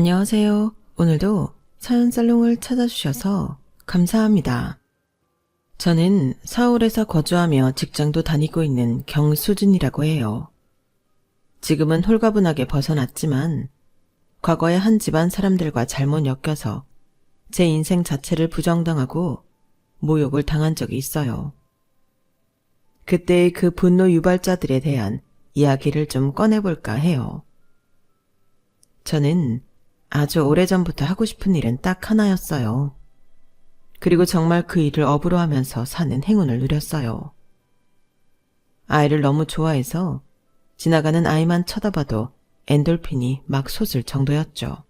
안녕하세요. 오늘도 사연살롱을 찾아주셔서 감사합니다. 저는 서울에서 거주하며 직장도 다니고 있는 경수진이라고 해요. 지금은 홀가분하게 벗어났지만 과거에 한 집안 사람들과 잘못 엮여서 제 인생 자체를 부정당하고 모욕을 당한 적이 있어요. 그때의 그 분노 유발자들에 대한 이야기를 좀 꺼내볼까 해요. 저는 아주 오래전부터 하고 싶은 일은 딱 하나였어요. 그리고 정말 그 일을 업으로 하면서 사는 행운을 누렸어요. 아이를 너무 좋아해서 지나가는 아이만 쳐다봐도 엔돌핀이 막 솟을 정도였죠.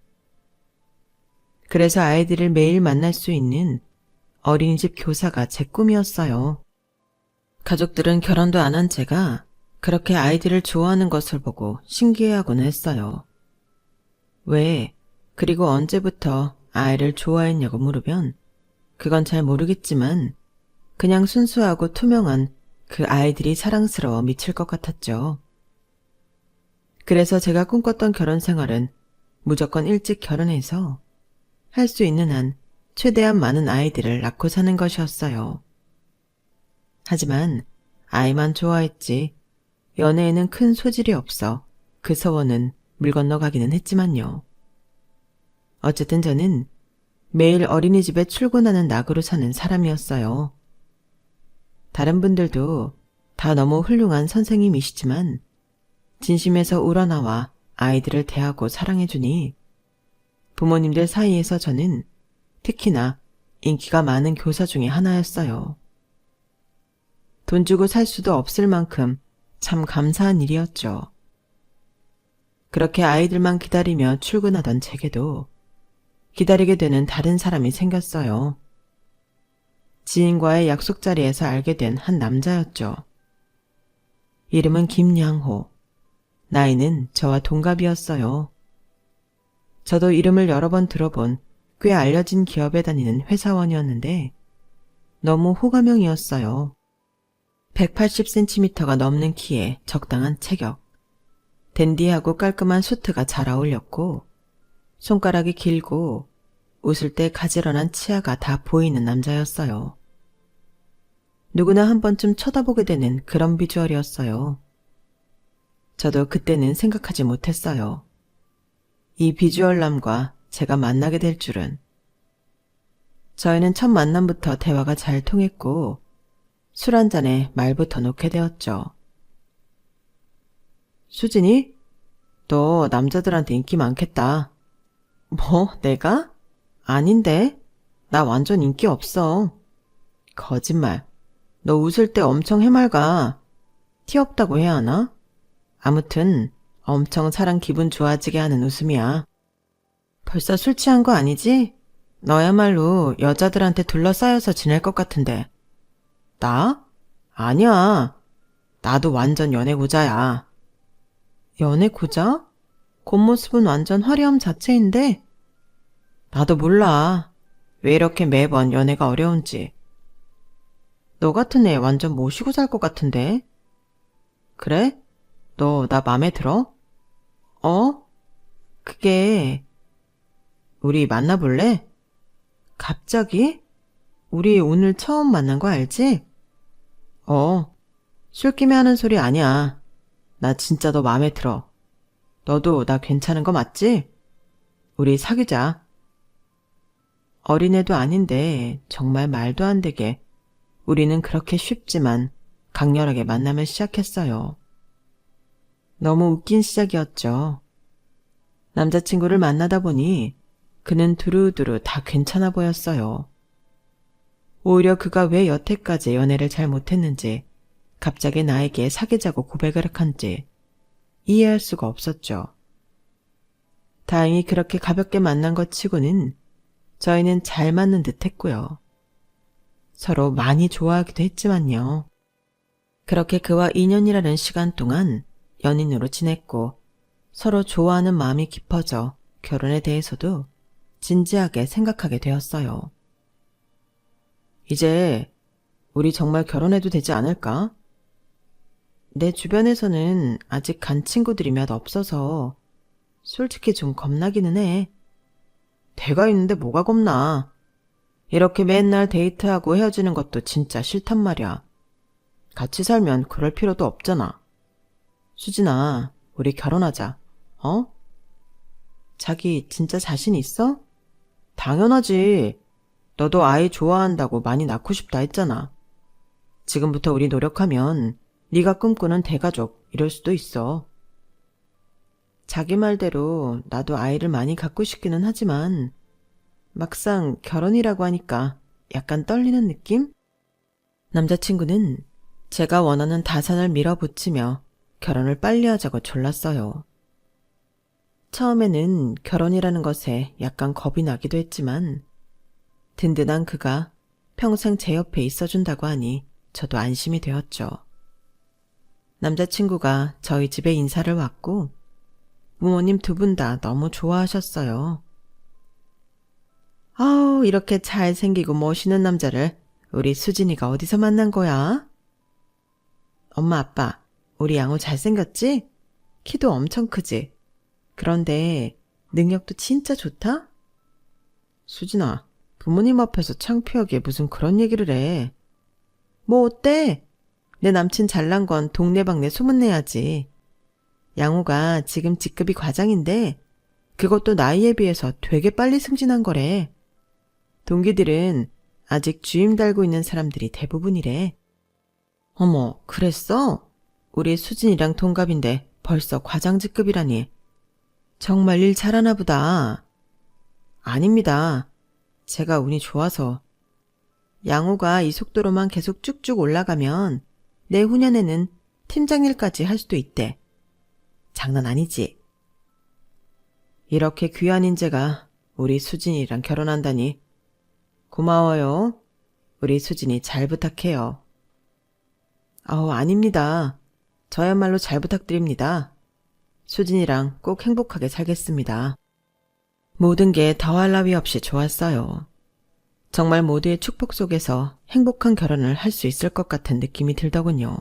그래서 아이들을 매일 만날 수 있는 어린이집 교사가 제 꿈이었어요. 가족들은 결혼도 안 한 제가 그렇게 아이들을 좋아하는 것을 보고 신기해하곤 했어요. 왜, 그리고 언제부터 아이를 좋아했냐고 물으면 그건 잘 모르겠지만 그냥 순수하고 투명한 그 아이들이 사랑스러워 미칠 것 같았죠. 그래서 제가 꿈꿨던 결혼 생활은 무조건 일찍 결혼해서 할 수 있는 한 최대한 많은 아이들을 낳고 사는 것이었어요. 하지만 아이만 좋아했지 연애에는 큰 소질이 없어 그 소원은 물 건너가기는 했지만요. 어쨌든 저는 매일 어린이집에 출근하는 낙으로 사는 사람이었어요. 다른 분들도 다 너무 훌륭한 선생님이시지만 진심에서 우러나와 아이들을 대하고 사랑해주니 부모님들 사이에서 저는 특히나 인기가 많은 교사 중에 하나였어요. 돈 주고 살 수도 없을 만큼 참 감사한 일이었죠. 그렇게 아이들만 기다리며 출근하던 제게도 기다리게 되는 다른 사람이 생겼어요. 지인과의 약속 자리에서 알게 된 한 남자였죠. 이름은 김양호. 나이는 저와 동갑이었어요. 저도 이름을 여러 번 들어본 꽤 알려진 기업에 다니는 회사원이었는데 너무 호감형이었어요. 180cm가 넘는 키에 적당한 체격, 댄디하고 깔끔한 수트가 잘 어울렸고 손가락이 길고 웃을 때 가지런한 치아가 다 보이는 남자였어요. 누구나 한 번쯤 쳐다보게 되는 그런 비주얼이었어요. 저도 그때는 생각하지 못했어요. 이 비주얼남과 제가 만나게 될 줄은. 저희는 첫 만남부터 대화가 잘 통했고 술 한 잔에 말부터 놓게 되었죠. 수진이? 너 남자들한테 인기 많겠다. 뭐, 내가? 아닌데. 나 완전 인기 없어. 거짓말. 너 웃을 때 엄청 해맑아. 티 없다고 해야 하나? 아무튼 엄청 사람 기분 좋아지게 하는 웃음이야. 벌써 술 취한 거 아니지? 너야말로 여자들한테 둘러싸여서 지낼 것 같은데. 나? 아니야. 나도 완전 연애고자야. 연애고자? 겉모습은 완전 화려함 자체인데? 나도 몰라. 왜 이렇게 매번 연애가 어려운지. 너 같은 애 완전 모시고 살 것 같은데? 그래? 너 나 맘에 들어? 어? 그게... 우리 만나볼래? 갑자기? 우리 오늘 처음 만난 거 알지? 술김에 하는 소리 아니야. 나 진짜 너 맘에 들어. 너도 나 괜찮은 거 맞지? 우리 사귀자. 어린애도 아닌데 정말 말도 안 되게 우리는 그렇게 쉽지만 강렬하게 만남을 시작했어요. 너무 웃긴 시작이었죠. 남자친구를 만나다 보니 그는 두루두루 다 괜찮아 보였어요. 오히려 그가 왜 여태까지 연애를 잘 못했는지 갑자기 나에게 사귀자고 고백을 한지 이해할 수가 없었죠. 다행히 그렇게 가볍게 만난 것 치고는 저희는 잘 맞는 듯 했고요. 서로 많이 좋아하기도 했지만요. 그렇게 그와 2년이라는 시간 동안 연인으로 지냈고 서로 좋아하는 마음이 깊어져 결혼에 대해서도 진지하게 생각하게 되었어요. 이제 우리 정말 결혼해도 되지 않을까? 내 주변에서는 아직 간 친구들이 몇 없어서 솔직히 좀 겁나기는 해. 대가 있는데 뭐가 겁나. 이렇게 맨날 데이트하고 헤어지는 것도 진짜 싫단 말이야. 같이 살면 그럴 필요도 없잖아. 수진아, 우리 결혼하자. 어? 자기 진짜 자신 있어? 당연하지. 너도 아이 좋아한다고 많이 낳고 싶다 했잖아. 지금부터 우리 노력하면 네가 꿈꾸는 대가족 이룰 수도 있어. 자기 말대로 나도 아이를 많이 갖고 싶기는 하지만 막상 결혼이라고 하니까 약간 떨리는 느낌? 남자친구는 제가 원하는 다산을 밀어붙이며 결혼을 빨리 하자고 졸랐어요. 처음에는 결혼이라는 것에 약간 겁이 나기도 했지만 든든한 그가 평생 제 옆에 있어준다고 하니 저도 안심이 되었죠. 남자친구가 저희 집에 인사를 왔고 부모님 두 분 다 너무 좋아하셨어요. 아우, 이렇게 잘생기고 멋있는 남자를 우리 수진이가 어디서 만난 거야? 엄마, 아빠, 우리 양호 잘생겼지? 키도 엄청 크지? 그런데 능력도 진짜 좋다? 수진아, 부모님 앞에서 창피하게 무슨 그런 얘기를 해. 뭐 어때? 내 남친 잘난 건 동네방네 소문내야지. 양호가 지금 직급이 과장인데 그것도 나이에 비해서 되게 빨리 승진한 거래. 동기들은 아직 주임 달고 있는 사람들이 대부분이래. 어머, 그랬어? 우리 수진이랑 동갑인데 벌써 과장 직급이라니. 정말 일 잘하나 보다. 아닙니다. 제가 운이 좋아서. 양호가 이 속도로만 계속 쭉쭉 올라가면 내후년에는 팀장일까지 할 수도 있대. 장난 아니지? 이렇게 귀한 인재가 우리 수진이랑 결혼한다니. 고마워요. 우리 수진이 잘 부탁해요. 아닙니다. 저야말로 잘 부탁드립니다. 수진이랑 꼭 행복하게 살겠습니다. 모든 게 더할 나위 없이 좋았어요. 정말 모두의 축복 속에서 행복한 결혼을 할 수 있을 것 같은 느낌이 들더군요.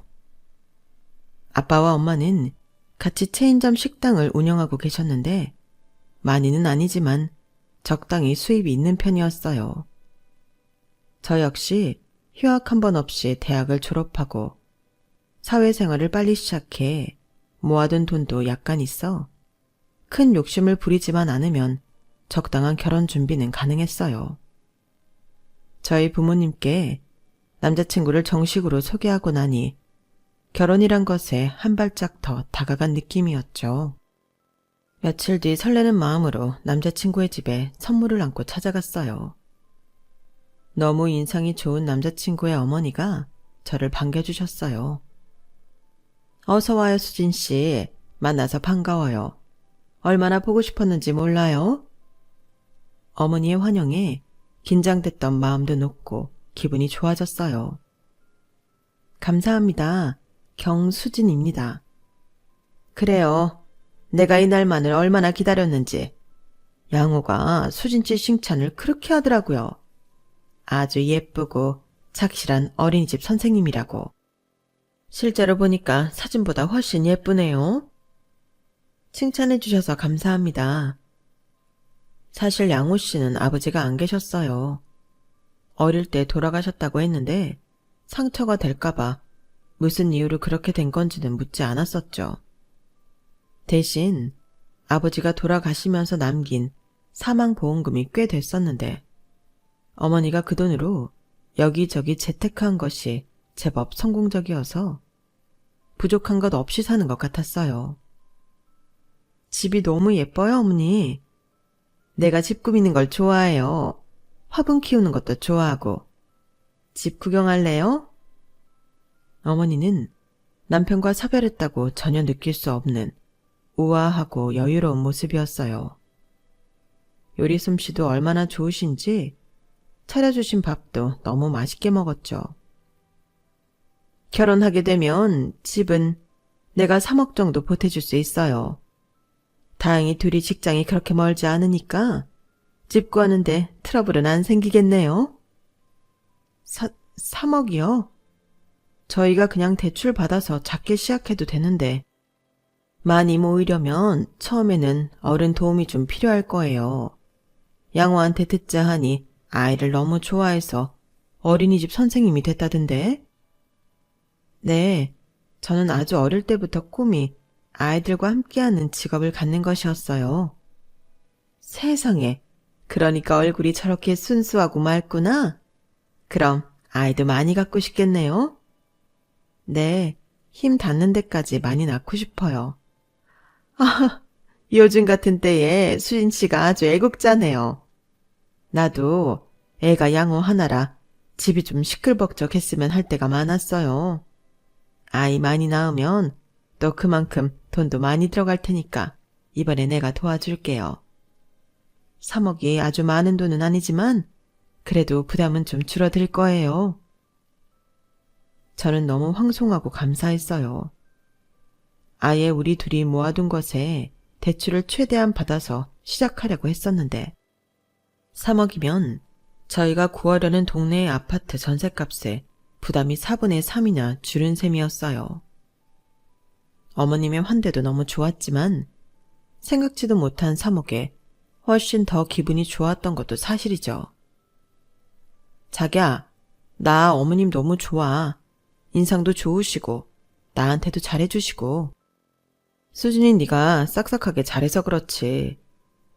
아빠와 엄마는 같이 체인점 식당을 운영하고 계셨는데 많이는 아니지만 적당히 수입이 있는 편이었어요. 저 역시 휴학 한 번 없이 대학을 졸업하고 사회생활을 빨리 시작해 모아둔 돈도 약간 있어 큰 욕심을 부리지만 않으면 적당한 결혼 준비는 가능했어요. 저희 부모님께 남자친구를 정식으로 소개하고 나니 결혼이란 것에 한 발짝 더 다가간 느낌이었죠. 며칠 뒤 설레는 마음으로 남자친구의 집에 선물을 안고 찾아갔어요. 너무 인상이 좋은 남자친구의 어머니가 저를 반겨주셨어요. 어서 와요, 수진씨. 만나서 반가워요. 얼마나 보고 싶었는지 몰라요? 어머니의 환영에 긴장됐던 마음도 녹고 기분이 좋아졌어요. 감사합니다. 경수진입니다. 그래요. 내가 이날만을 얼마나 기다렸는지. 양호가 수진씨 칭찬을 그렇게 하더라고요. 아주 예쁘고 착실한 어린이집 선생님이라고. 실제로 보니까 사진보다 훨씬 예쁘네요. 칭찬해 주셔서 감사합니다. 사실 양호 씨는 아버지가 안 계셨어요. 어릴 때 돌아가셨다고 했는데 상처가 될까봐 무슨 이유로 그렇게 된 건지는 묻지 않았었죠. 대신 아버지가 돌아가시면서 남긴 사망보험금이 꽤 됐었는데 어머니가 그 돈으로 여기저기 재테크한 것이 제법 성공적이어서 부족한 것 없이 사는 것 같았어요. 집이 너무 예뻐요, 어머니. 내가 집 꾸미는 걸 좋아해요. 화분 키우는 것도 좋아하고. 집 구경할래요? 어머니는 남편과 사별했다고 전혀 느낄 수 없는 우아하고 여유로운 모습이었어요. 요리 솜씨도 얼마나 좋으신지 차려주신 밥도 너무 맛있게 먹었죠. 결혼하게 되면 집은 내가 3억 정도 보태줄 수 있어요. 다행히 둘이 직장이 그렇게 멀지 않으니까 집 구하는데 트러블은 안 생기겠네요. 3억이요? 저희가 그냥 대출 받아서 작게 시작해도 되는데 많이 모으려면 처음에는 어른 도움이 좀 필요할 거예요. 양호한테 듣자 하니 아이를 너무 좋아해서 어린이집 선생님이 됐다던데? 네, 저는 아주 어릴 때부터 꿈이 아이들과 함께하는 직업을 갖는 것이었어요. 세상에, 그러니까 얼굴이 저렇게 순수하고 맑구나? 그럼 아이도 많이 갖고 싶겠네요? 네, 힘 닿는 데까지 많이 낳고 싶어요. 아, 요즘 같은 때에 수진 씨가 아주 애국자네요. 나도 애가 양호 하나라 집이 좀 시끌벅적했으면 할 때가 많았어요. 아이 많이 낳으면 또 그만큼 돈도 많이 들어갈 테니까 이번에 내가 도와줄게요. 3억이 아주 많은 돈은 아니지만 그래도 부담은 좀 줄어들 거예요. 저는 너무 황송하고 감사했어요. 아예 우리 둘이 모아둔 것에 대출을 최대한 받아서 시작하려고 했었는데 3억이면 저희가 구하려는 동네의 아파트 전셋값에 부담이 4분의 3이나 줄은 셈이었어요. 어머님의 환대도 너무 좋았지만 생각지도 못한 3억에 훨씬 더 기분이 좋았던 것도 사실이죠. 자기야, 나 어머님 너무 좋아. 인상도 좋으시고 나한테도 잘해주시고. 수진이 네가 싹싹하게 잘해서 그렇지.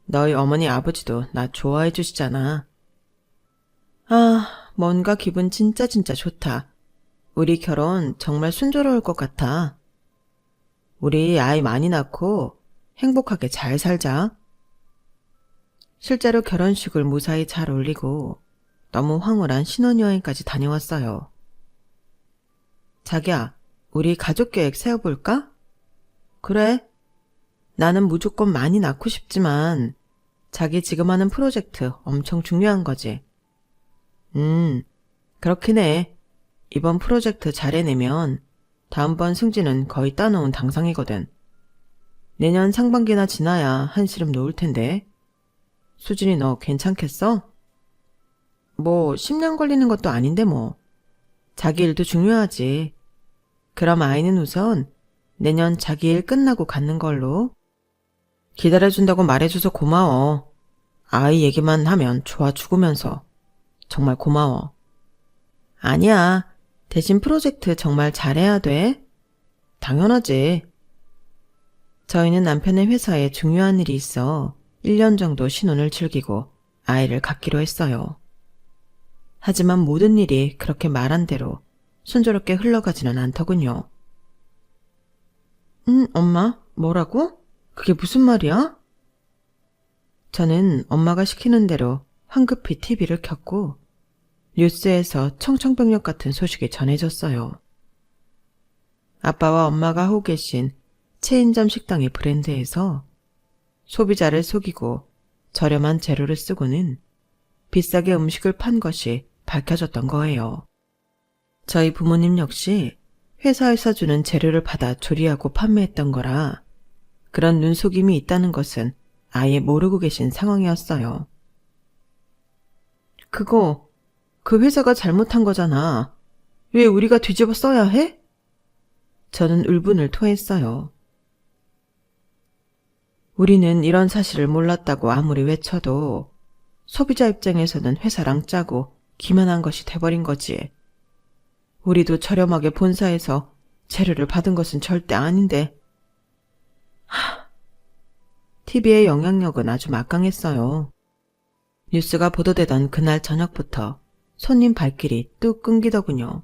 너희 어머니 아버지도 나 좋아해 주시잖아. 아, 뭔가 기분 진짜 좋다. 우리 결혼 정말 순조로울 것 같아. 우리 아이 많이 낳고 행복하게 잘 살자. 실제로 결혼식을 무사히 잘 올리고 너무 황홀한 신혼여행까지 다녀왔어요. 자기야, 우리 가족계획 세워볼까? 그래. 나는 무조건 많이 낳고 싶지만 자기 지금 하는 프로젝트 엄청 중요한 거지. 그렇긴 해. 이번 프로젝트 잘 해내면 다음번 승진은 거의 따놓은 당상이거든. 내년 상반기나 지나야 한시름 놓을 텐데. 수진이 너 괜찮겠어? 뭐 10년 걸리는 것도 아닌데 뭐. 자기 일도 중요하지. 그럼 아이는 우선 내년 자기 일 끝나고 갖는 걸로. 기다려준다고 말해줘서 고마워. 아이 얘기만 하면 좋아 죽으면서. 정말 고마워. 아니야. 대신 프로젝트 정말 잘해야 돼. 당연하지. 저희는 남편의 회사에 중요한 일이 있어 1년 정도 신혼을 즐기고 아이를 갖기로 했어요. 하지만 모든 일이 그렇게 말한 대로 순조롭게 흘러가지는 않더군요. 엄마? 뭐라고? 그게 무슨 말이야? 저는 엄마가 시키는 대로 황급히 TV를 켰고 뉴스에서 청천벽력 같은 소식이 전해졌어요. 아빠와 엄마가 하고 계신 체인점 식당의 브랜드에서 소비자를 속이고 저렴한 재료를 쓰고는 비싸게 음식을 판 것이 밝혀졌던 거예요. 저희 부모님 역시 회사에서 주는 재료를 받아 조리하고 판매했던 거라 그런 눈속임이 있다는 것은 아예 모르고 계신 상황이었어요. 그거 그 회사가 잘못한 거잖아. 왜 우리가 뒤집어 써야 해? 저는 울분을 토했어요. 우리는 이런 사실을 몰랐다고 아무리 외쳐도 소비자 입장에서는 회사랑 짜고 기만한 것이 돼버린 거지. 우리도 저렴하게 본사에서 재료를 받은 것은 절대 아닌데. TV의 영향력은 아주 막강했어요. 뉴스가 보도되던 그날 저녁부터 손님 발길이 뚝 끊기더군요.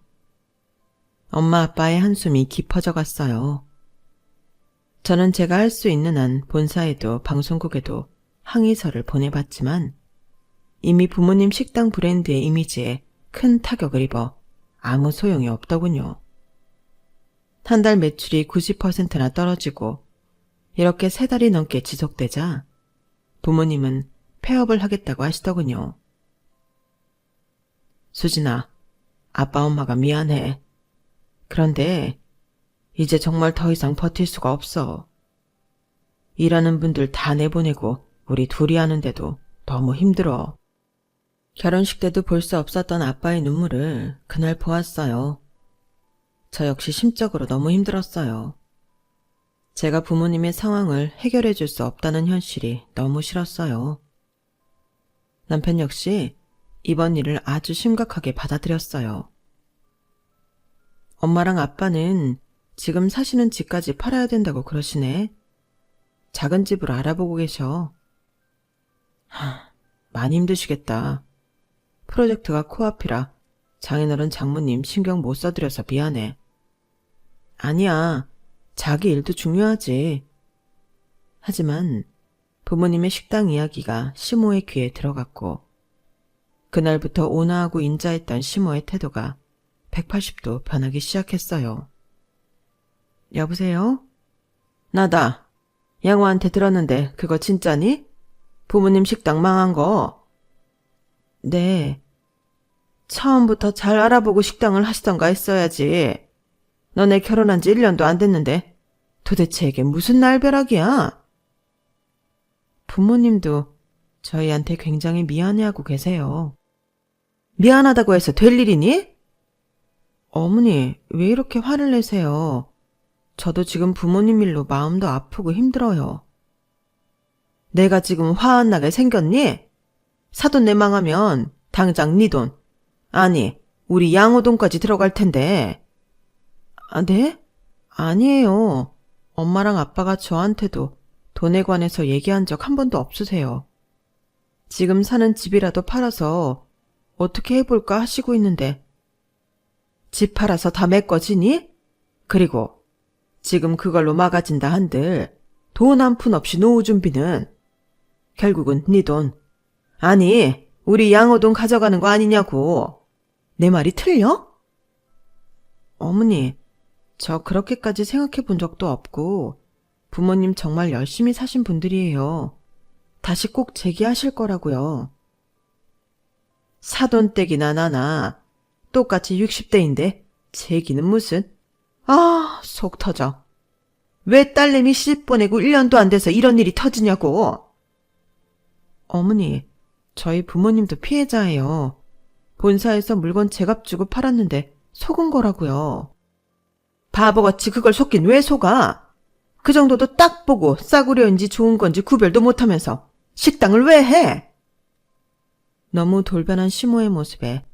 엄마 아빠의 한숨이 깊어져 갔어요. 저는 제가 할 수 있는 한 본사에도 방송국에도 항의서를 보내봤지만 이미 부모님 식당 브랜드의 이미지에 큰 타격을 입어 아무 소용이 없더군요. 한 달 매출이 90%나 떨어지고 이렇게 3달이 넘게 지속되자 부모님은 폐업을 하겠다고 하시더군요. 수진아, 아빠 엄마가 미안해. 그런데 이제 정말 더 이상 버틸 수가 없어. 일하는 분들 다 내보내고 우리 둘이 하는데도 너무 힘들어. 결혼식 때도 볼 수 없었던 아빠의 눈물을 그날 보았어요. 저 역시 심적으로 너무 힘들었어요. 제가 부모님의 상황을 해결해 줄 수 없다는 현실이 너무 싫었어요. 남편 역시 이번 일을 아주 심각하게 받아들였어요. 엄마랑 아빠는 지금 사시는 집까지 팔아야 된다고 그러시네. 작은 집을 알아보고 계셔. 많이 힘드시겠다. 프로젝트가 코앞이라 장인어른 장모님 신경 못 써드려서 미안해. 아니야. 자기 일도 중요하지. 하지만 부모님의 식당 이야기가 시모의 귀에 들어갔고 그날부터 온화하고 인자했던 시모의 태도가 180도 변하기 시작했어요. 여보세요? 나다. 양호한테 들었는데 그거 진짜니? 부모님 식당 망한 거. 네. 처음부터 잘 알아보고 식당을 하시던가 했어야지. 너네 결혼한 지 1년도 안 됐는데 도대체 이게 무슨 날벼락이야? 부모님도 저희한테 굉장히 미안해하고 계세요. 미안하다고 해서 될 일이니? 어머니, 왜 이렇게 화를 내세요? 저도 지금 부모님 일로 마음도 아프고 힘들어요. 내가 지금 화 안 나게 생겼니? 사돈 내 망하면 당장 네 돈, 아니 우리 양호 돈까지 들어갈 텐데. 아, 네? 아니에요. 엄마랑 아빠가 저한테도 돈에 관해서 얘기한 적 한 번도 없으세요. 지금 사는 집이라도 팔아서 어떻게 해볼까 하시고 있는데. 집 팔아서 다 메꿔지니? 그리고 지금 그걸로 막아진다 한들 돈 한 푼 없이 노후 준비는 결국은 네 돈, 아니 우리 양호 돈 가져가는 거 아니냐고. 내 말이 틀려? 어머니, 저 그렇게까지 생각해 본 적도 없고 부모님 정말 열심히 사신 분들이에요. 다시 꼭 재기하실 거라고요. 사돈댁이나 나나 똑같이 60대인데 재기는 무슨. 아, 속 터져. 왜 딸내미 시집 보내고 1년도 안 돼서 이런 일이 터지냐고. 어머니, 저희 부모님도 피해자예요. 본사에서 물건 제값 주고 팔았는데 속은 거라고요. 바보같이 그걸 속긴 왜 속아? 그 정도도 딱 보고 싸구려인지 좋은 건지 구별도 못하면서 식당을 왜 해? 너무 돌변한 시모의 모습에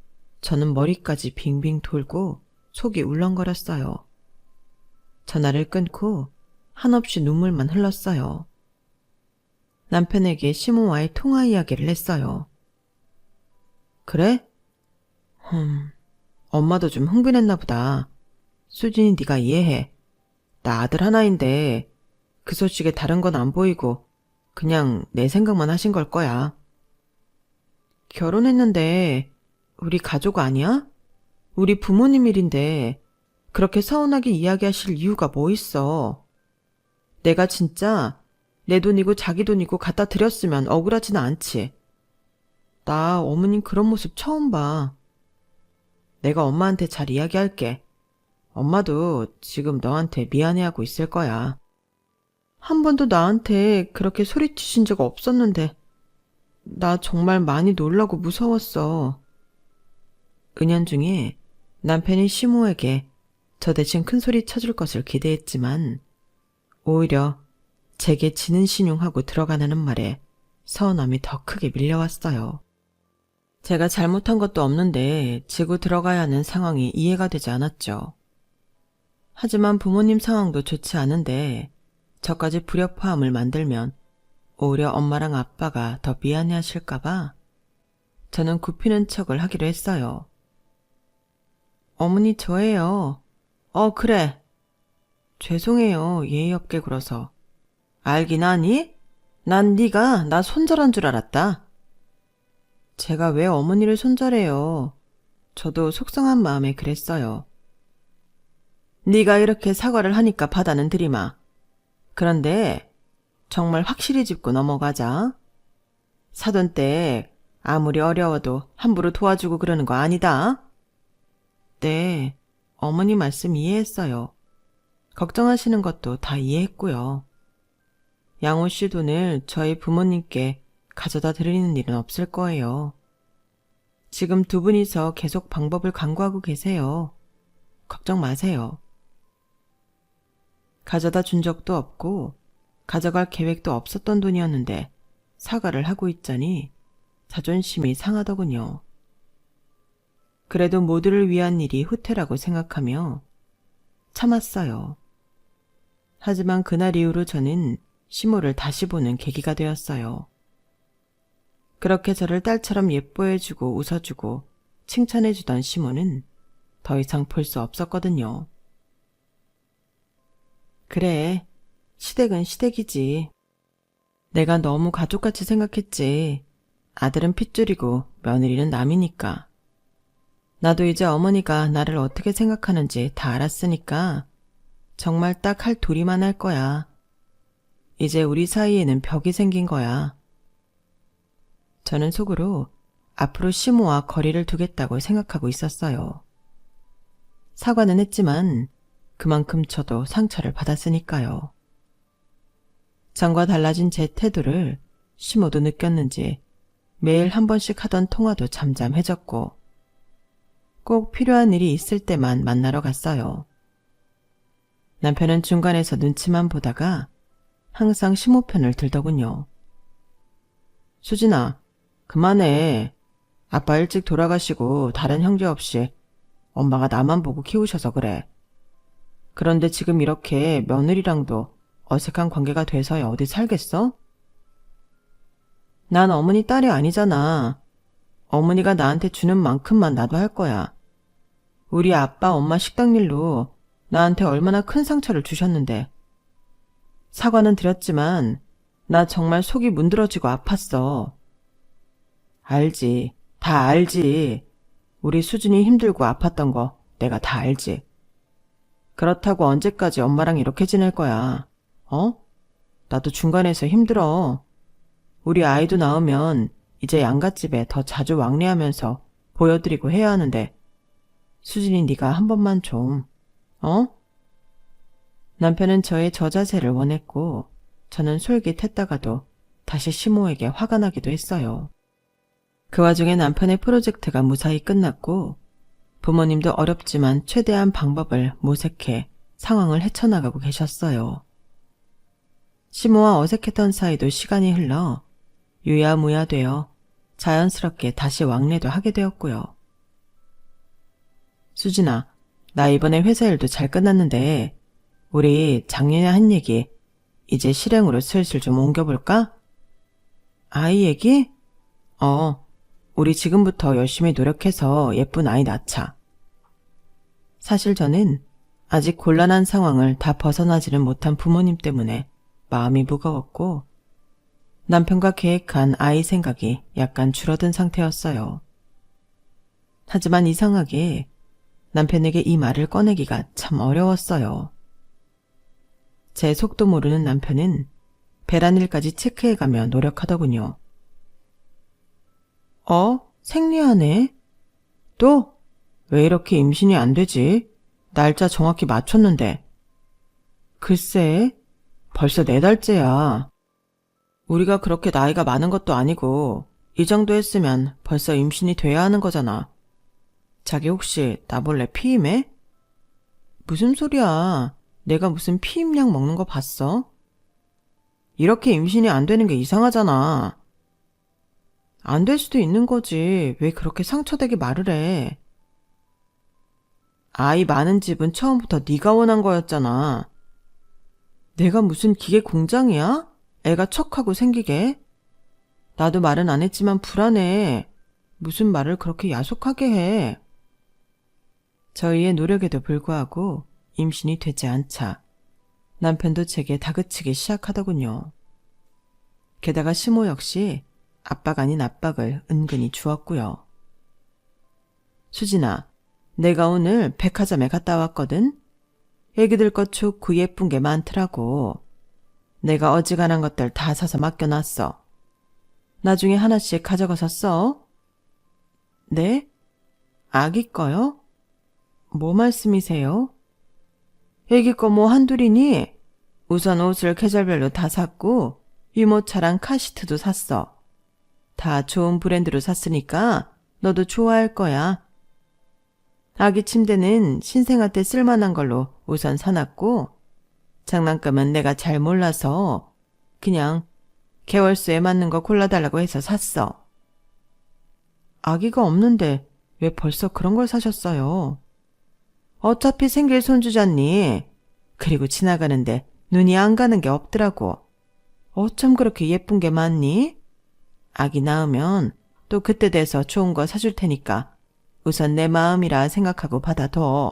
저는 머리까지 빙빙 돌고 속이 울렁거렸어요. 전화를 끊고 한없이 눈물만 흘렀어요. 남편에게 시모와의 통화 이야기를 했어요. 그래? 엄마도 좀 흥분했나 보다. 수진이 네가 이해해. 나 아들 하나인데 그 소식에 다른 건 안 보이고 그냥 내 생각만 하신 걸 거야. 결혼했는데 우리 가족 아니야? 우리 부모님 일인데 그렇게 서운하게 이야기하실 이유가 뭐 있어. 내가 진짜 내 돈이고 자기 돈이고 갖다 드렸으면 억울하지는 않지. 나 어머님 그런 모습 처음 봐. 내가 엄마한테 잘 이야기할게. 엄마도 지금 너한테 미안해하고 있을 거야. 한 번도 나한테 그렇게 소리치신 적 없었는데 나 정말 많이 놀라고 무서웠어. 은연중에 남편이 시모에게 저 대신 큰 소리 쳐줄 것을 기대했지만 오히려 제게 지는 신용하고 들어가는 말에 서운함이 더 크게 밀려왔어요. 제가 잘못한 것도 없는데 지고 들어가야 하는 상황이 이해가 되지 않았죠. 하지만 부모님 상황도 좋지 않은데 저까지 불협화음을 만들면 오히려 엄마랑 아빠가 더 미안해하실까봐 저는 굽히는 척을 하기로 했어요. 어머니 저예요. 그래. 죄송해요. 예의 없게 굴어서. 알긴 아니? 난 네가 나 손절한 줄 알았다. 제가 왜 어머니를 손절해요. 저도 속상한 마음에 그랬어요. 네가 이렇게 사과를 하니까 받아는 들이마. 그런데 정말 확실히 짚고 넘어가자. 사돈 때 아무리 어려워도 함부로 도와주고 그러는 거 아니다. 네, 어머니 말씀 이해했어요. 걱정하시는 것도 다 이해했고요. 양호 씨 돈을 저희 부모님께 가져다 드리는 일은 없을 거예요. 지금 두 분이서 계속 방법을 강구하고 계세요. 걱정 마세요. 가져다 준 적도 없고 가져갈 계획도 없었던 돈이었는데 사과를 하고 있자니 자존심이 상하더군요. 그래도 모두를 위한 일이 후퇴라고 생각하며 참았어요. 하지만 그날 이후로 저는 시모를 다시 보는 계기가 되었어요. 그렇게 저를 딸처럼 예뻐해주고 웃어주고 칭찬해주던 시모는 더 이상 볼 수 없었거든요. 그래, 시댁은 시댁이지. 내가 너무 가족같이 생각했지. 아들은 핏줄이고 며느리는 남이니까. 나도 이제 어머니가 나를 어떻게 생각하는지 다 알았으니까 정말 딱 할 도리만 할 거야. 이제 우리 사이에는 벽이 생긴 거야. 저는 속으로 앞으로 시모와 거리를 두겠다고 생각하고 있었어요. 사과는 했지만 그만큼 저도 상처를 받았으니까요. 전과 달라진 제 태도를 시모도 느꼈는지 매일 한 번씩 하던 통화도 잠잠해졌고 꼭 필요한 일이 있을 때만 만나러 갔어요. 남편은 중간에서 눈치만 보다가 항상 시모 편을 들더군요. 수진아, 그만해. 아빠 일찍 돌아가시고 다른 형제 없이 엄마가 나만 보고 키우셔서 그래. 그런데 지금 이렇게 며느리랑도 어색한 관계가 돼서야 어디 살겠어? 난 어머니 딸이 아니잖아. 어머니가 나한테 주는 만큼만 나도 할 거야. 우리 아빠 엄마 식당 일로 나한테 얼마나 큰 상처를 주셨는데. 사과는 드렸지만 나 정말 속이 문드러지고 아팠어. 알지. 다 알지. 우리 수진이 힘들고 아팠던 거 내가 다 알지. 그렇다고 언제까지 엄마랑 이렇게 지낼 거야. 어? 나도 중간에서 힘들어. 우리 아이도 낳으면 이제 양갓집에 더 자주 왕래하면서 보여드리고 해야 하는데 수진이 네가 한 번만 좀, 어? 남편은 저의 저자세를 원했고 저는 솔깃했다가도 다시 시모에게 화가 나기도 했어요. 그 와중에 남편의 프로젝트가 무사히 끝났고 부모님도 어렵지만 최대한 방법을 모색해 상황을 헤쳐나가고 계셨어요. 시모와 어색했던 사이도 시간이 흘러 유야무야 되어 자연스럽게 다시 왕래도 하게 되었고요. 수진아, 나 이번에 회사 일도 잘 끝났는데 우리 작년에 한 얘기 이제 실행으로 슬슬 좀 옮겨볼까? 아이 얘기? 우리 지금부터 열심히 노력해서 예쁜 아이 낳자. 사실 저는 아직 곤란한 상황을 다 벗어나지는 못한 부모님 때문에 마음이 무거웠고 남편과 계획한 아이 생각이 약간 줄어든 상태였어요. 하지만 이상하게 남편에게 이 말을 꺼내기가 참 어려웠어요. 제 속도 모르는 남편은 배란일까지 체크해가며 노력하더군요. 생리하네? 또? 왜 이렇게 임신이 안 되지? 날짜 정확히 맞췄는데. 글쎄, 벌써 4달째야. 우리가 그렇게 나이가 많은 것도 아니고 이 정도 했으면 벌써 임신이 돼야 하는 거잖아. 자기 혹시 나 몰래 피임해? 무슨 소리야. 내가 무슨 피임약 먹는 거 봤어? 이렇게 임신이 안 되는 게 이상하잖아. 안 될 수도 있는 거지. 왜 그렇게 상처되게 말을 해. 아이 많은 집은 처음부터 네가 원한 거였잖아. 내가 무슨 기계 공장이야? 애가 척하고 생기게. 나도 말은 안 했지만 불안해. 무슨 말을 그렇게 야속하게 해. 저희의 노력에도 불구하고 임신이 되지 않자 남편도 제게 다그치기 시작하더군요. 게다가 시모 역시 압박 아닌 압박을 은근히 주었고요. 수진아, 내가 오늘 백화점에 갔다 왔거든? 애기들 것 좋고 예쁜 게 많더라고. 내가 어지간한 것들 다 사서 맡겨놨어. 나중에 하나씩 가져가서 써. 네? 아기 거요? 뭐 말씀이세요? 애기 거 뭐 한둘이니? 우선 옷을 계절별로 다 샀고 유모차랑 카시트도 샀어. 다 좋은 브랜드로 샀으니까 너도 좋아할 거야. 아기 침대는 신생아 때 쓸만한 걸로 우선 사놨고 장난감은 내가 잘 몰라서 그냥 개월수에 맞는 거 골라달라고 해서 샀어. 아기가 없는데 왜 벌써 그런 걸 사셨어요? 어차피 생길 손주잖니. 그리고 지나가는데 눈이 안 가는 게 없더라고. 어쩜 그렇게 예쁜 게 많니? 아기 낳으면 또 그때 돼서 좋은 거 사줄 테니까 우선 내 마음이라 생각하고 받아둬.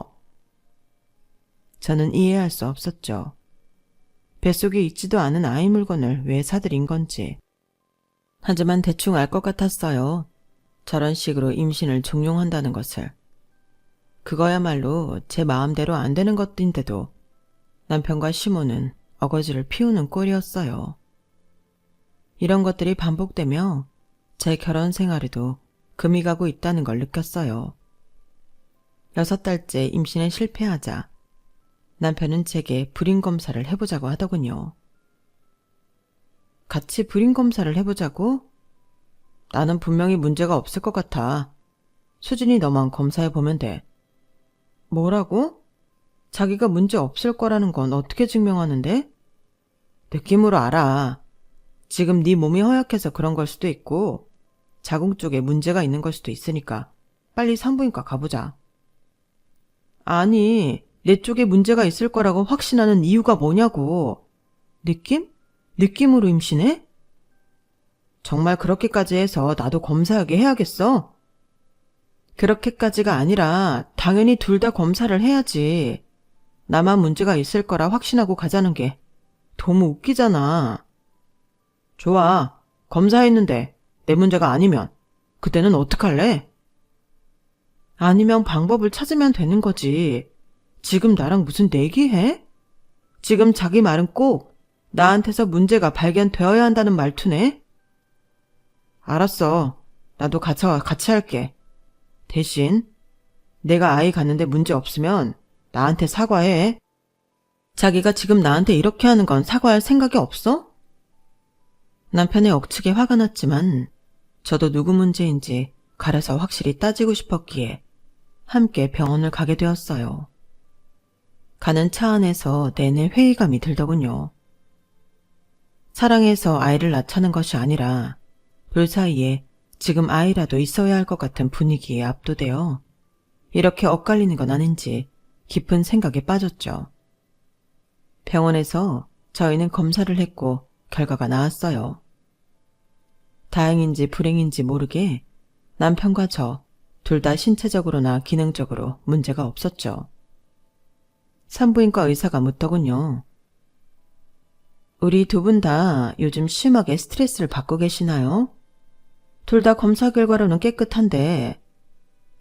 저는 이해할 수 없었죠. 뱃속에 있지도 않은 아이 물건을 왜 사들인 건지. 하지만 대충 알 것 같았어요. 저런 식으로 임신을 종용한다는 것을. 그거야말로 제 마음대로 안 되는 것인데도 남편과 시모는 어거지를 피우는 꼴이었어요. 이런 것들이 반복되며 제 결혼 생활에도 금이 가고 있다는 걸 느꼈어요. 6달째 임신에 실패하자 남편은 제게 불임 검사를 해보자고 하더군요. 같이 불임 검사를 해보자고? 나는 분명히 문제가 없을 것 같아. 수진이 너만 검사해보면 돼. 뭐라고? 자기가 문제 없을 거라는 건 어떻게 증명하는데? 느낌으로 알아. 지금 네 몸이 허약해서 그런 걸 수도 있고 자궁 쪽에 문제가 있는 걸 수도 있으니까 빨리 산부인과 가보자. 아니, 내 쪽에 문제가 있을 거라고 확신하는 이유가 뭐냐고. 느낌? 느낌으로 임신해? 정말 그렇게까지 해서 나도 검사하게 해야겠어? 그렇게까지가 아니라 당연히 둘 다 검사를 해야지. 나만 문제가 있을 거라 확신하고 가자는 게 너무 웃기잖아. 좋아. 검사했는데 내 문제가 아니면 그때는 어떡할래? 아니면 방법을 찾으면 되는 거지. 지금 나랑 무슨 내기해? 지금 자기 말은 꼭 나한테서 문제가 발견되어야 한다는 말투네? 알았어. 나도 같이 할게. 대신 내가 아이 갖는데 문제 없으면 나한테 사과해. 자기가 지금 나한테 이렇게 하는 건 사과할 생각이 없어? 남편의 억측에 화가 났지만 저도 누구 문제인지 가려서 확실히 따지고 싶었기에 함께 병원을 가게 되었어요. 가는 차 안에서 내내 회의감이 들더군요. 사랑해서 아이를 낳자는 것이 아니라 둘 사이에 지금 아이라도 있어야 할 것 같은 분위기에 압도되어 이렇게 엇갈리는 건 아닌지 깊은 생각에 빠졌죠. 병원에서 저희는 검사를 했고 결과가 나왔어요. 다행인지 불행인지 모르게 남편과 저 둘 다 신체적으로나 기능적으로 문제가 없었죠. 산부인과 의사가 묻더군요. 우리 두 분 다 요즘 심하게 스트레스를 받고 계시나요? 둘 다 검사 결과로는 깨끗한데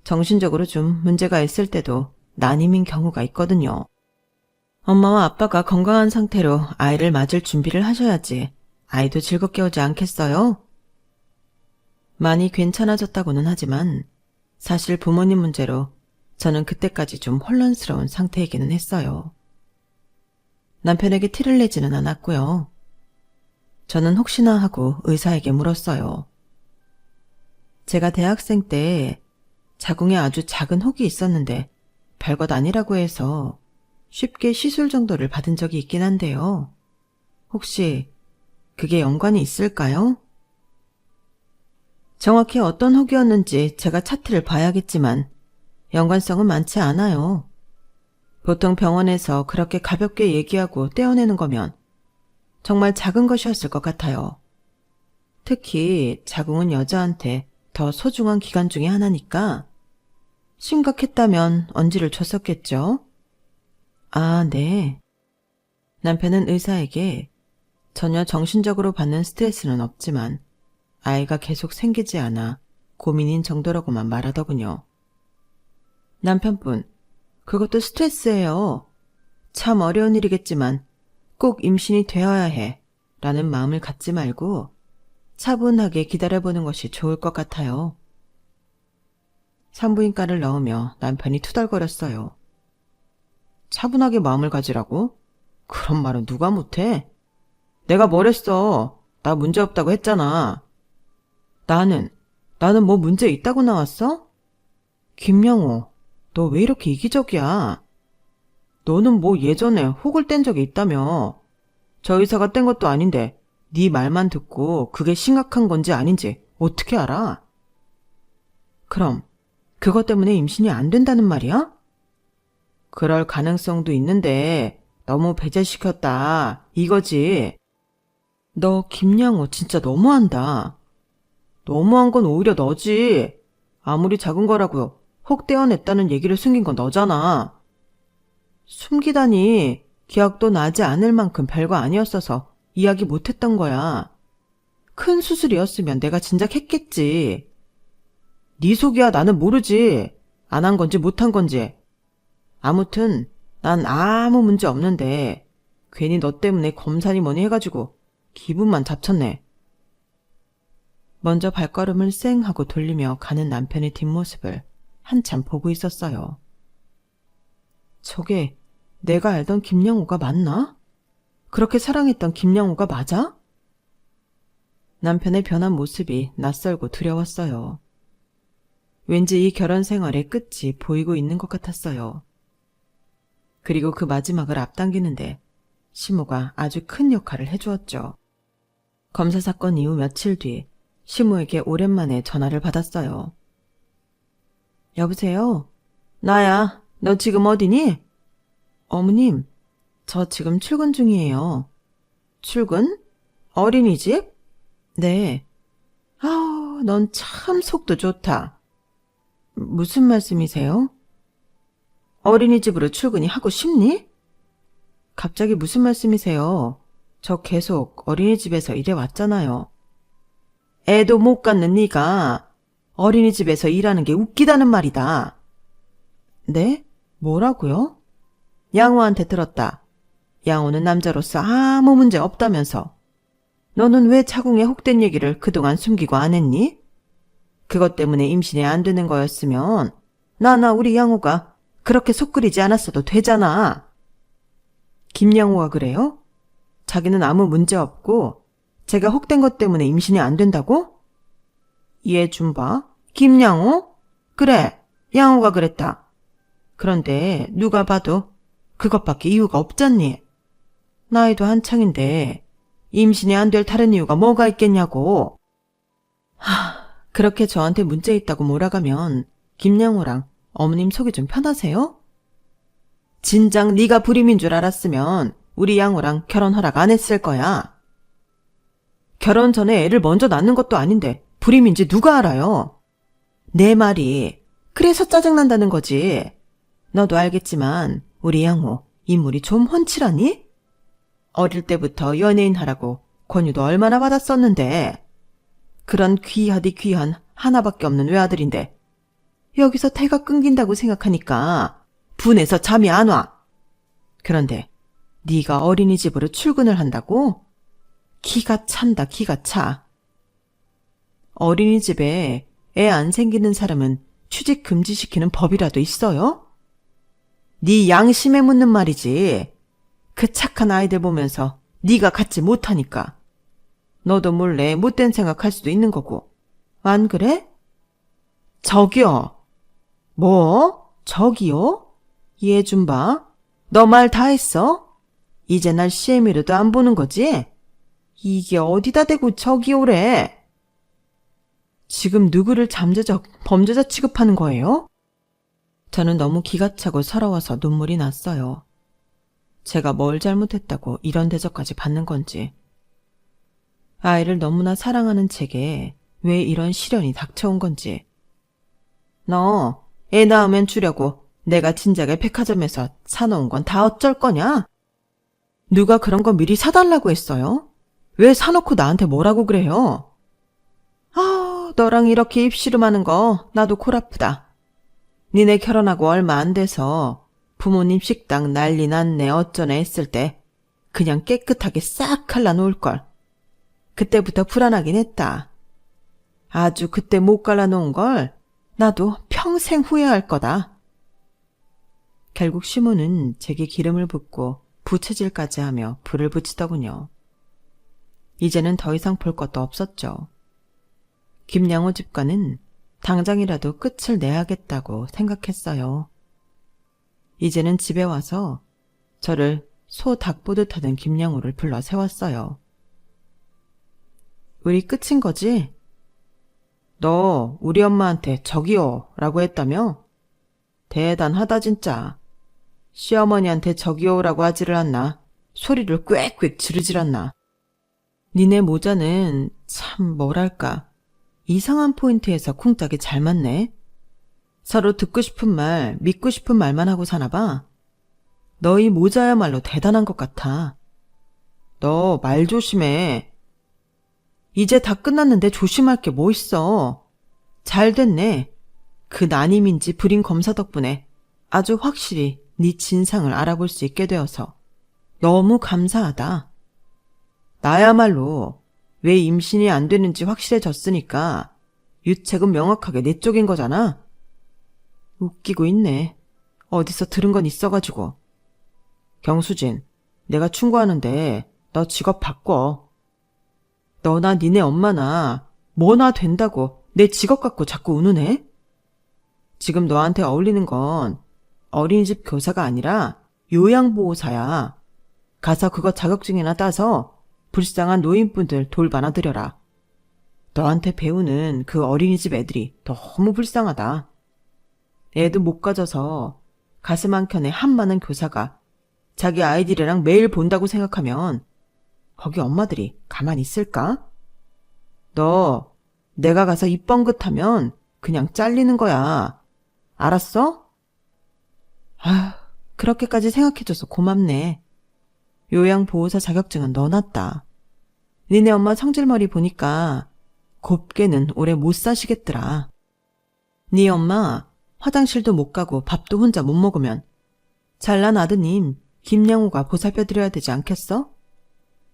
정신적으로 좀 문제가 있을 때도 난임인 경우가 있거든요. 엄마와 아빠가 건강한 상태로 아이를 맞을 준비를 하셔야지 아이도 즐겁게 오지 않겠어요? 많이 괜찮아졌다고는 하지만 사실 부모님 문제로 저는 그때까지 좀 혼란스러운 상태이기는 했어요. 남편에게 티를 내지는 않았고요. 저는 혹시나 하고 의사에게 물었어요. 제가 대학생 때 자궁에 아주 작은 혹이 있었는데 별것 아니라고 해서 쉽게 시술 정도를 받은 적이 있긴 한데요. 혹시 그게 연관이 있을까요? 정확히 어떤 혹이었는지 제가 차트를 봐야겠지만 연관성은 많지 않아요. 보통 병원에서 그렇게 가볍게 얘기하고 떼어내는 거면 정말 작은 것이었을 것 같아요. 특히 자궁은 여자한테 더 소중한 기관 중에 하나니까 심각했다면 언지를 줬었겠죠? 아, 네. 남편은 의사에게 전혀 정신적으로 받는 스트레스는 없지만 아이가 계속 생기지 않아 고민인 정도라고만 말하더군요. 남편분, 그것도 스트레스예요. 참 어려운 일이겠지만 꼭 임신이 되어야 해 라는 마음을 갖지 말고 차분하게 기다려보는 것이 좋을 것 같아요. 산부인과를 넣으며 남편이 투덜거렸어요. 차분하게 마음을 가지라고? 그런 말은 누가 못해? 내가 뭘 했어? 나 문제없다고 했잖아. 나는 뭐 문제 있다고 나왔어? 김영호, 너 왜 이렇게 이기적이야? 너는 뭐 예전에 혹을 뗀 적이 있다며. 저 의사가 뗀 것도 아닌데 네 말만 듣고 그게 심각한 건지 아닌지 어떻게 알아? 그럼 그것 때문에 임신이 안 된다는 말이야? 그럴 가능성도 있는데 너무 배제시켰다 이거지. 너 김양호 진짜 너무한다. 너무한 건 오히려 너지. 아무리 작은 거라고 혹 떼어냈다는 얘기를 숨긴 건 너잖아. 숨기다니 기억도 나지 않을 만큼 별거 아니었어서 이야기 못했던 거야. 큰 수술이었으면 내가 진작 했겠지. 네 속이야 나는 모르지. 안 한 건지 못한 건지. 아무튼 난 아무 문제 없는데 괜히 너 때문에 검사니 뭐니 해가지고 기분만 잡쳤네. 먼저 발걸음을 쌩 하고 돌리며 가는 남편의 뒷모습을 한참 보고 있었어요. 저게 내가 알던 김양호가 맞나? 그렇게 사랑했던 김양호가 맞아? 남편의 변한 모습이 낯설고 두려웠어요. 왠지 이 결혼 생활의 끝이 보이고 있는 것 같았어요. 그리고 그 마지막을 앞당기는데 시모가 아주 큰 역할을 해주었죠. 검사 사건 이후 며칠 뒤 시모에게 오랜만에 전화를 받았어요. 여보세요? 나야. 너 지금 어디니? 어머님, 저 지금 출근 중이에요. 출근? 어린이집? 네. 아우, 넌 참 속도 좋다. 무슨 말씀이세요? 어린이집으로 출근이 하고 싶니? 갑자기 무슨 말씀이세요? 저 계속 어린이집에서 일해왔잖아요. 애도 못 갖는 네가 어린이집에서 일하는 게 웃기다는 말이다. 네? 뭐라고요? 양호한테 들었다. 양호는 남자로서 아무 문제 없다면서. 너는 왜 자궁에 혹된 얘기를 그동안 숨기고 안 했니? 그것 때문에 임신이 안 되는 거였으면 나나 우리 양호가 그렇게 속 끓이지 않았어도 되잖아. 김양호가 그래요? 자기는 아무 문제 없고 제가 혹된 것 때문에 임신이 안 된다고? 얘 좀 봐. 김양호? 그래, 양호가 그랬다. 그런데 누가 봐도 그것밖에 이유가 없잖니. 나이도 한창인데 임신이 안 될 다른 이유가 뭐가 있겠냐고. 그렇게 저한테 문제 있다고 몰아가면 김양호랑 어머님 속이 좀 편하세요? 진작 네가 불임인 줄 알았으면 우리 양호랑 결혼 허락 안 했을 거야. 결혼 전에 애를 먼저 낳는 것도 아닌데 불임인지 누가 알아요? 내 말이 그래서 짜증난다는 거지. 너도 알겠지만 우리 양호 인물이 좀 훤칠하니? 어릴 때부터 연예인 하라고 권유도 얼마나 받았었는데. 그런 귀하디 귀한 하나밖에 없는 외아들인데 여기서 태가 끊긴다고 생각하니까 분해서 잠이 안 와. 그런데 네가 어린이집으로 출근을 한다고? 기가 찬다, 기가 차. 어린이집에 애 안 생기는 사람은 취직 금지시키는 법이라도 있어요? 네 양심에 묻는 말이지. 그 착한 아이들 보면서 네가 갖지 못하니까. 너도 몰래 못된 생각할 수도 있는 거고. 안 그래? 저기요. 뭐? 저기요? 얘 좀 봐. 너 말 다 했어? 이제 날 CM으로도 안 보는 거지? 이게 어디다 대고 저기요래? 지금 누구를 잠재적 범죄자 취급하는 거예요? 저는 너무 기가 차고 서러워서 눈물이 났어요. 제가 뭘 잘못했다고 이런 대접까지 받는 건지. 아이를 너무나 사랑하는 제게 왜 이런 시련이 닥쳐온 건지. 너 애 낳으면 주려고 내가 진작에 백화점에서 사놓은 건 다 어쩔 거냐? 누가 그런 거 미리 사달라고 했어요? 왜 사놓고 나한테 뭐라고 그래요? 아, 너랑 이렇게 입씨름하는 거 나도 골 아프다. 니네 결혼하고 얼마 안 돼서 부모님 식당 난리 났네 어쩌네 했을 때 그냥 깨끗하게 싹 갈라놓을걸. 그때부터 불안하긴 했다. 아주 그때 못 갈라놓은 걸 나도 평생 후회할 거다. 결국 시모는 제게 기름을 붓고 부채질까지 하며 불을 붙이더군요. 이제는 더 이상 볼 것도 없었죠. 김양호 집과는 당장이라도 끝을 내야겠다고 생각했어요. 이제는 집에 와서 저를 소 닭 보듯 하던 김양호를 불러 세웠어요. 우리 끝인 거지? 너 우리 엄마한테 저기요 라고 했다며? 대단하다 진짜. 시어머니한테 저기요라고 하지를 않나. 소리를 꽥꽥 지르질 않나. 니네 모자는 참 뭐랄까 이상한 포인트에서 쿵짝이 잘 맞네. 서로 듣고 싶은 말, 믿고 싶은 말만 하고 사나봐. 너희 모자야말로 대단한 것 같아. 너 말 조심해. 이제 다 끝났는데 조심할 게 뭐 있어. 잘 됐네. 그 난임인지 불임 검사 덕분에 아주 확실히 네 진상을 알아볼 수 있게 되어서 너무 감사하다. 나야말로 왜 임신이 안 되는지 확실해졌으니까 유책은 명확하게 내 쪽인 거잖아. 웃기고 있네. 어디서 들은 건 있어가지고. 경수진, 내가 충고하는데 너 직업 바꿔. 너나 니네 엄마나 뭐나 된다고 내 직업 갖고 자꾸 운운해? 지금 너한테 어울리는 건 어린이집 교사가 아니라 요양보호사야. 가서 그거 자격증이나 따서 불쌍한 노인분들 돌봐놔드려라. 너한테 배우는 그 어린이집 애들이 너무 불쌍하다. 애도 못 가져서 가슴 한켠에 한 많은 교사가 자기 아이들이랑 매일 본다고 생각하면 거기 엄마들이 가만히 있을까? 너 내가 가서 입 뻥긋하면 그냥 잘리는 거야. 알았어? 아, 그렇게까지 생각해줘서 고맙네. 요양보호사 자격증은 넣어놨다. 니네 엄마 성질머리 보니까 곱게는 오래 못 사시겠더라. 네 엄마 화장실도 못 가고 밥도 혼자 못 먹으면 잘난 아드님 김양호가 보살펴드려야 되지 않겠어?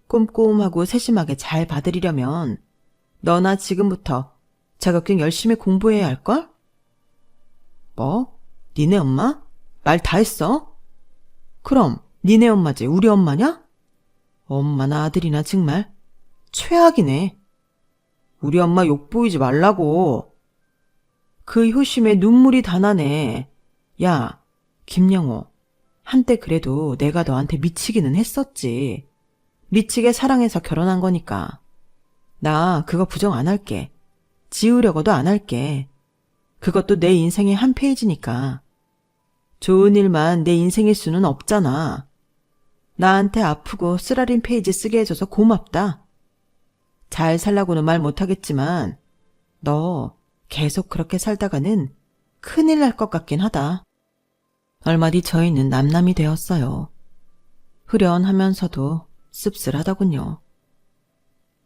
꼼꼼하고 세심하게 잘 받으리려면 너나 지금부터 자격증 열심히 공부해야 할걸? 뭐? 니네 엄마? 말 다 했어? 그럼 니네 엄마지 우리 엄마냐? 엄마나 아들이나 정말 최악이네. 우리 엄마 욕 보이지 말라고. 그 효심에 눈물이 다 나네. 야, 김영호. 한때 그래도 내가 너한테 미치기는 했었지. 미치게 사랑해서 결혼한 거니까. 나 그거 부정 안 할게. 지우려고도 안 할게. 그것도 내 인생의 한 페이지니까. 좋은 일만 내 인생일 수는 없잖아. 나한테 아프고 쓰라린 페이지 쓰게 해줘서 고맙다. 잘 살라고는 말 못하겠지만 너 계속 그렇게 살다가는 큰일 날 것 같긴 하다. 얼마 뒤 저희는 남남이 되었어요. 후련하면서도 씁쓸하더군요.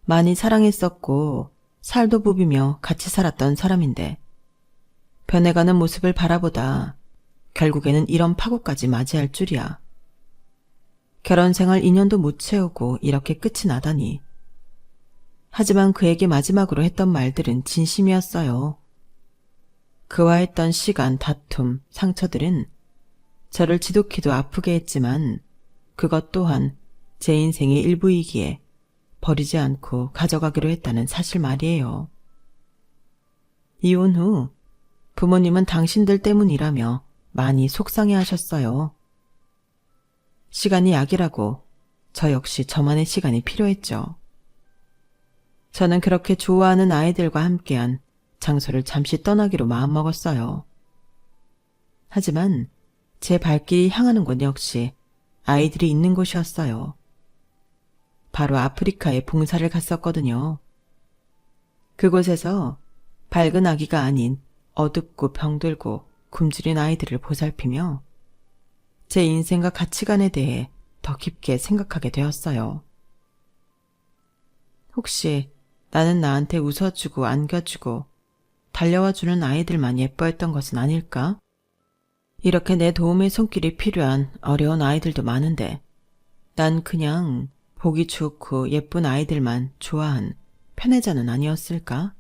많이 사랑했었고 살도 부비며 같이 살았던 사람인데 변해가는 모습을 바라보다 결국에는 이런 파국까지 맞이할 줄이야. 결혼생활 2년도 못 채우고 이렇게 끝이 나다니. 하지만 그에게 마지막으로 했던 말들은 진심이었어요. 그와 했던 시간, 다툼, 상처들은 저를 지독히도 아프게 했지만 그것 또한 제 인생의 일부이기에 버리지 않고 가져가기로 했다는 사실 말이에요. 이혼 후 부모님은 당신들 때문이라며 많이 속상해하셨어요. 시간이 약이라고 저 역시 저만의 시간이 필요했죠. 저는 그렇게 좋아하는 아이들과 함께한 장소를 잠시 떠나기로 마음먹었어요. 하지만 제 발길이 향하는 곳 역시 아이들이 있는 곳이었어요. 바로 아프리카에 봉사를 갔었거든요. 그곳에서 밝은 아기가 아닌 어둡고 병들고 굶주린 아이들을 보살피며 제 인생과 가치관에 대해 더 깊게 생각하게 되었어요. 혹시 나는 나한테 웃어주고 안겨주고 달려와주는 아이들만 예뻐했던 것은 아닐까? 이렇게 내 도움의 손길이 필요한 어려운 아이들도 많은데 난 그냥 보기 좋고 예쁜 아이들만 좋아한 편애자는 아니었을까?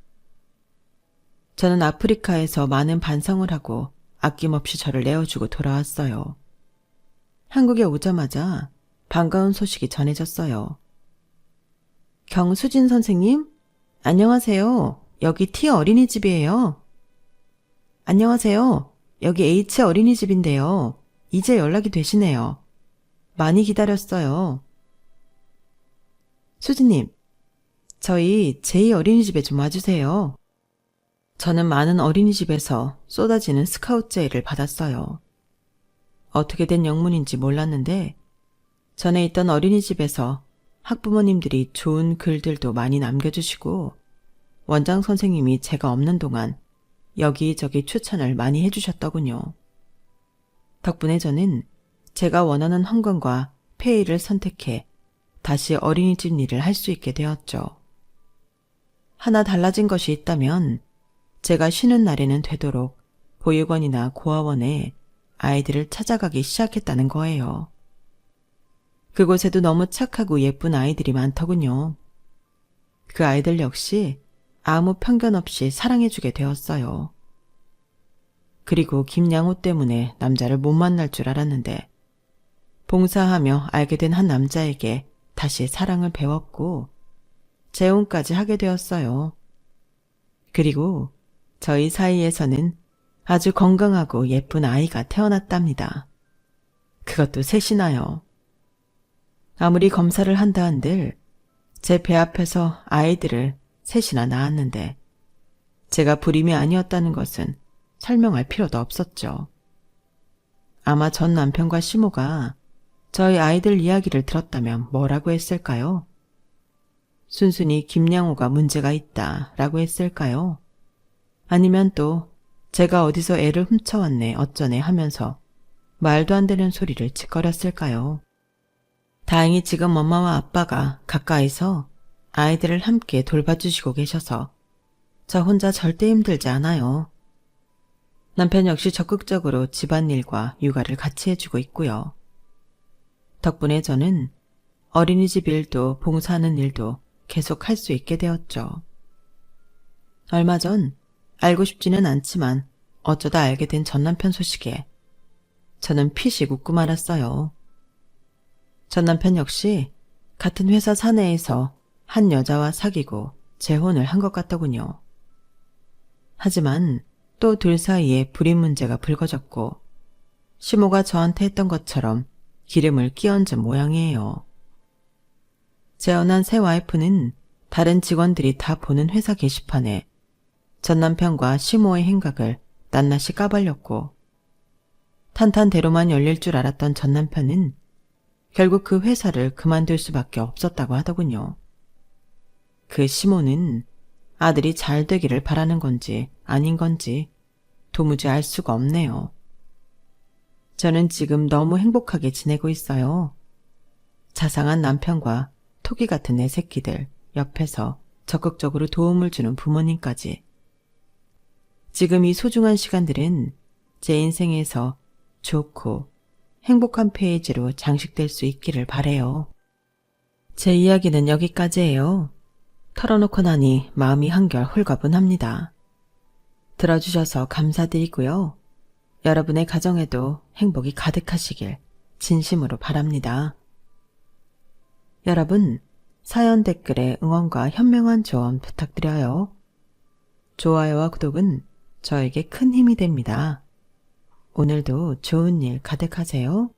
저는 아프리카에서 많은 반성을 하고 아낌없이 저를 내어주고 돌아왔어요. 한국에 오자마자 반가운 소식이 전해졌어요. 경수진 선생님? 안녕하세요. 여기 T 어린이집이에요. 안녕하세요. 여기 H 어린이집인데요. 이제 연락이 되시네요. 많이 기다렸어요. 수진님, 저희 J 어린이집에 좀 와주세요. 저는 많은 어린이집에서 쏟아지는 스카우트 제의를 받았어요. 어떻게 된 영문인지 몰랐는데 전에 있던 어린이집에서 학부모님들이 좋은 글들도 많이 남겨주시고 원장 선생님이 제가 없는 동안 여기저기 추천을 많이 해주셨더군요. 덕분에 저는 제가 원하는 헌금과 페이를 선택해 다시 어린이집 일을 할 수 있게 되었죠. 하나 달라진 것이 있다면 제가 쉬는 날에는 되도록 보육원이나 고아원에 아이들을 찾아가기 시작했다는 거예요. 그곳에도 너무 착하고 예쁜 아이들이 많더군요. 그 아이들 역시 아무 편견 없이 사랑해주게 되었어요. 그리고 김양호 때문에 남자를 못 만날 줄 알았는데 봉사하며 알게 된 한 남자에게 다시 사랑을 배웠고 재혼까지 하게 되었어요. 그리고 저희 사이에서는 아주 건강하고 예쁜 아이가 태어났답니다. 그것도 셋이나요. 아무리 검사를 한다 한들 제 배 앞에서 아이들을 셋이나 낳았는데 제가 불임이 아니었다는 것은 설명할 필요도 없었죠. 아마 전 남편과 시모가 저희 아이들 이야기를 들었다면 뭐라고 했을까요? 순순히 김양호가 문제가 있다라고 했을까요? 아니면 또 제가 어디서 애를 훔쳐왔네 어쩌네 하면서 말도 안 되는 소리를 짓거렸을까요? 다행히 지금 엄마와 아빠가 가까이서 아이들을 함께 돌봐주시고 계셔서 저 혼자 절대 힘들지 않아요. 남편 역시 적극적으로 집안일과 육아를 같이 해주고 있고요. 덕분에 저는 어린이집 일도 봉사하는 일도 계속 할 수 있게 되었죠. 얼마 전 알고 싶지는 않지만 어쩌다 알게 된 전남편 소식에 저는 피식 웃고 말았어요. 전남편 역시 같은 회사 사내에서 한 여자와 사귀고 재혼을 한 것 같더군요. 하지만 또 둘 사이에 불임 문제가 불거졌고 시모가 저한테 했던 것처럼 기름을 끼얹은 모양이에요. 재혼한 새 와이프는 다른 직원들이 다 보는 회사 게시판에 전 남편과 시모의 행각을 낱낱이 까발렸고 탄탄대로만 열릴 줄 알았던 전 남편은 결국 그 회사를 그만둘 수밖에 없었다고 하더군요. 그 시모는 아들이 잘 되기를 바라는 건지 아닌 건지 도무지 알 수가 없네요. 저는 지금 너무 행복하게 지내고 있어요. 자상한 남편과 토끼 같은 내 새끼들 옆에서 적극적으로 도움을 주는 부모님까지. 지금 이 소중한 시간들은 제 인생에서 좋고 행복한 페이지로 장식될 수 있기를 바래요. 제 이야기는 여기까지예요. 털어놓고 나니 마음이 한결 홀가분합니다. 들어주셔서 감사드리고요. 여러분의 가정에도 행복이 가득하시길 진심으로 바랍니다. 여러분, 사연 댓글에 응원과 현명한 조언 부탁드려요. 좋아요와 구독은 저에게 큰 힘이 됩니다. 오늘도 좋은 일 가득하세요.